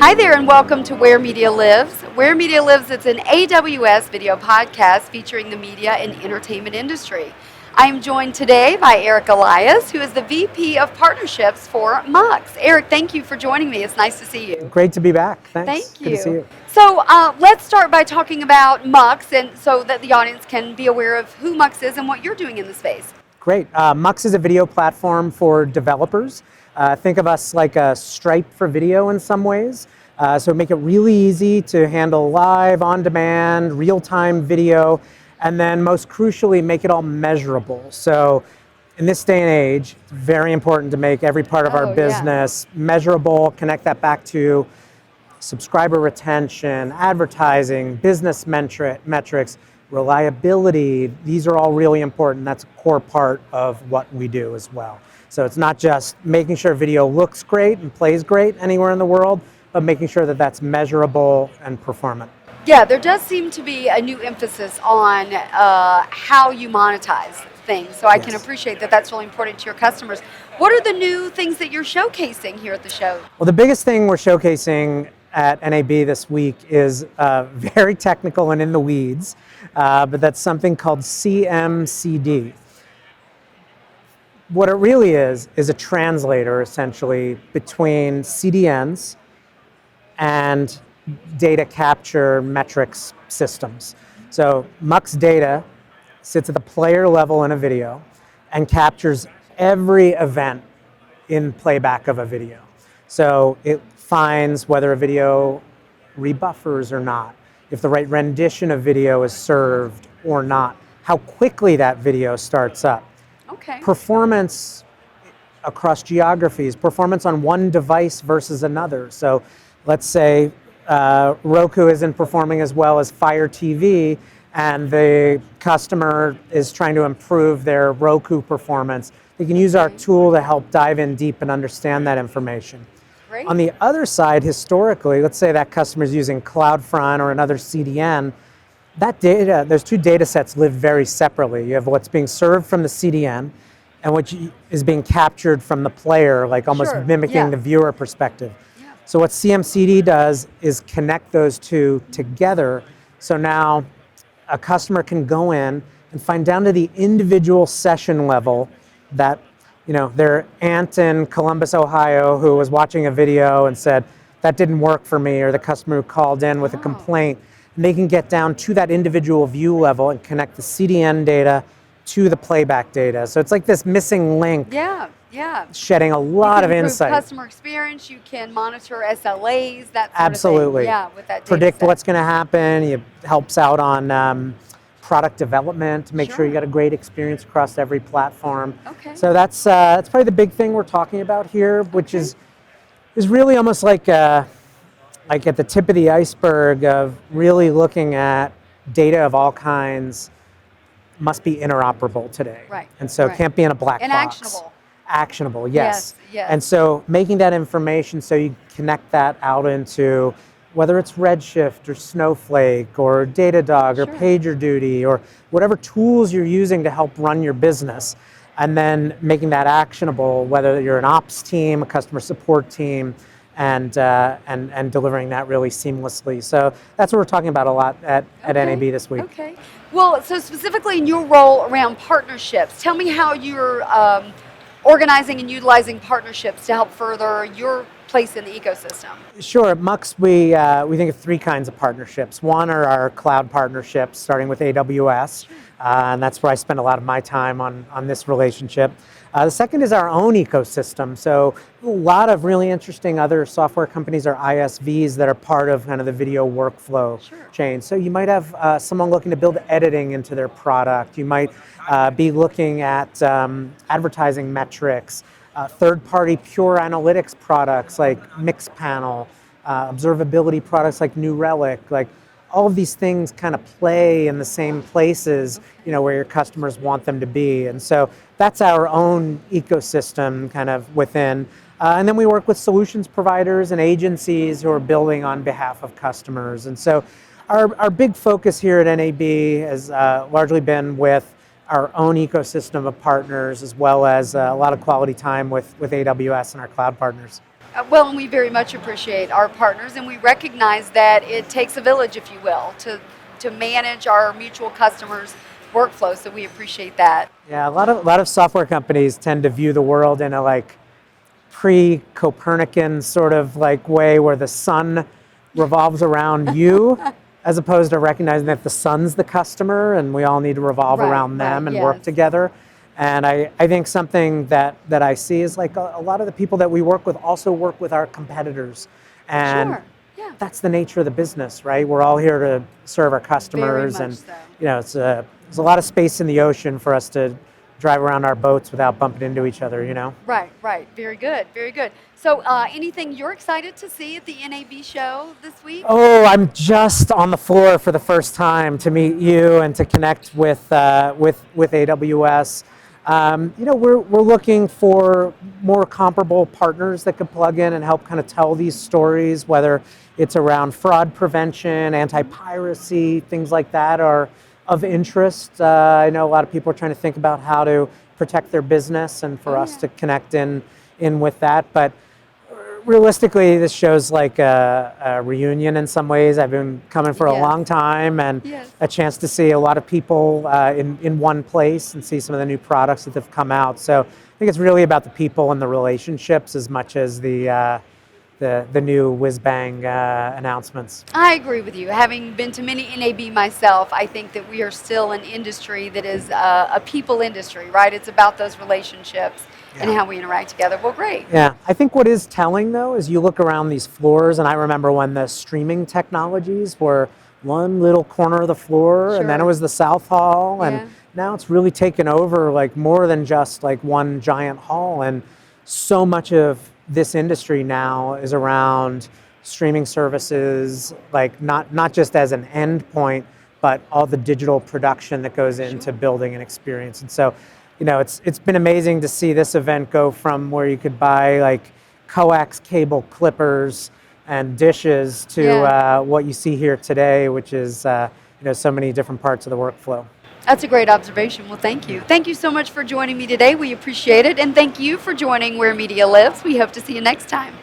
Hi there and welcome to Where Media Lives. Where Media Lives is an AWS video podcast featuring the media and entertainment industry. I am joined today by Eric Elias, who is the VP of Partnerships for Mux. Eric, thank you for joining me. It's nice to see you. Great to be back. Thanks. Thank you. Good to see you. So let's start by talking about Mux, and so that the audience can be aware of who Mux is and what you're doing in the space. Great. Mux is a video platform for developers. Think of us like a Stripe for video in some ways. So make it really easy to handle live, on-demand, real-time video, and then most crucially, make it all measurable. So in this day and age, it's very important to make every part of our business measurable, connect that back to subscriber retention, advertising, business metrics, reliability. These are all really important. That's a core part of what we do as well. So it's not just making sure video looks great and plays great anywhere in the world, but making sure that that's measurable and performant. Yeah, there does seem to be a new emphasis on how you monetize things. So I can appreciate that that's really important to your customers. What are the new things that you're showcasing here at the show? Well, the biggest thing we're showcasing at NAB this week is very technical and in the weeds, but that's something called CMCD. What it really is a translator essentially between CDNs and data capture metrics systems. So Mux data sits at the player level in a video and captures every event in playback of a video. So it finds whether a video rebuffers or not, if the right rendition of video is served or not, how quickly that video starts up. Okay. Performance across geographies, performance on one device versus another. So let's say Roku isn't performing as well as Fire TV, and the customer is trying to improve their Roku performance. They can use our tool to help dive in deep and understand that information. Great. On the other side, historically, let's say that customer is using CloudFront or another CDN, that data, those two data sets live very separately. You have what's being served from the CDN and what is being captured from the player, like almost mimicking the viewer perspective. Yeah. So what CMCD does is connect those two together. So now a customer can go in and find down to the individual session level that, their aunt in Columbus, Ohio, who was watching a video and said, that didn't work for me, or the customer who called in with a complaint. And they can get down to that individual view level and connect the CDN data to the playback data. So it's like this missing link. Yeah. Shedding a lot of insight. Customer experience, you can monitor SLAs, that sort Absolutely. of thing. Yeah, with that data Predict set. what's going to happen. It helps out on product development to make sure you got a great experience across every platform. Okay. So that's probably the big thing we're talking about here, which is really almost like at the tip of the iceberg of really looking at data of all kinds must be interoperable today. Right. And so it can't be in a black and box. Actionable, yes. Yes. And so making that information so you connect that out into whether it's Redshift or Snowflake or Datadog or PagerDuty or whatever tools you're using to help run your business, and then making that actionable, whether you're an ops team, a customer support team, and delivering that really seamlessly. So that's what we're talking about a lot at NAB this week. Okay. Well, so specifically in your role around partnerships, tell me how you're organizing and utilizing partnerships to help further your place in the ecosystem. Sure. At Mux, we think of three kinds of partnerships. One are our cloud partnerships, starting with AWS, and that's where I spend a lot of my time on this relationship. The second is our own ecosystem. So a lot of really interesting other software companies or ISVs that are part of kind of the video workflow chain. So you might have someone looking to build editing into their product. You might be looking at advertising metrics, third-party pure analytics products like Mixpanel, observability products like New Relic, like all of these things kind of play in the same places, where your customers want them to be. And so that's our own ecosystem kind of within. And then we work with solutions providers and agencies who are building on behalf of customers. And so our big focus here at NAB has largely been with our own ecosystem of partners, as well as a lot of quality time with AWS and our cloud partners. Well, and we very much appreciate our partners, and we recognize that it takes a village, if you will, to manage our mutual customers' workflow. So we appreciate that. Yeah, a lot of software companies tend to view the world in a like pre-Copernican sort of like way where the sun revolves around you, as opposed to recognizing that the sun's the customer and we all need to revolve Right, around them right, and work yes. together. And I think something that I see is like a lot of the people that we work with also work with our competitors. And Sure. Yeah. that's the nature of the business, right? We're all here to serve our Very customers, much and so. there's a lot of space in the ocean for us to drive around our boats without bumping into each other, you know? Right, right. Very good, very good. So, anything you're excited to see at the NAB show this week? Oh, I'm just on the floor for the first time to meet you and to connect with AWS. We're looking for more comparable partners that could plug in and help kind of tell these stories, whether it's around fraud prevention, anti-piracy, things like that are of interest. I know a lot of people are trying to think about how to protect their business, and for Oh, us yeah. to connect in with that. But realistically, this show's like a reunion in some ways. I've been coming for a Yes. long time, and Yes. a chance to see a lot of people in one place and see some of the new products that have come out. So I think it's really about the people and the relationships as much as the new whiz-bang announcements. I agree with you. Having been to many NAB myself, I think that we are still an industry that is a people industry, right? It's about those relationships and Yeah. how we interact together. Well, great. Yeah, I think what is telling though is you look around these floors, and I remember when the streaming technologies were one little corner of the floor, and then it Sure. was the South Hall, and Yeah. now it's really taken over like more than just like one giant hall. And so much of this industry now is around streaming services, like not just as an end point, but all the digital production that goes into Sure. building an experience. And so, it's been amazing to see this event go from where you could buy like coax cable clippers and dishes to Yeah. what you see here today, which is so many different parts of the workflow. That's a great observation. Well, thank you. Thank you so much for joining me today. We appreciate it. And thank you for joining Where Media Lives. We hope to see you next time.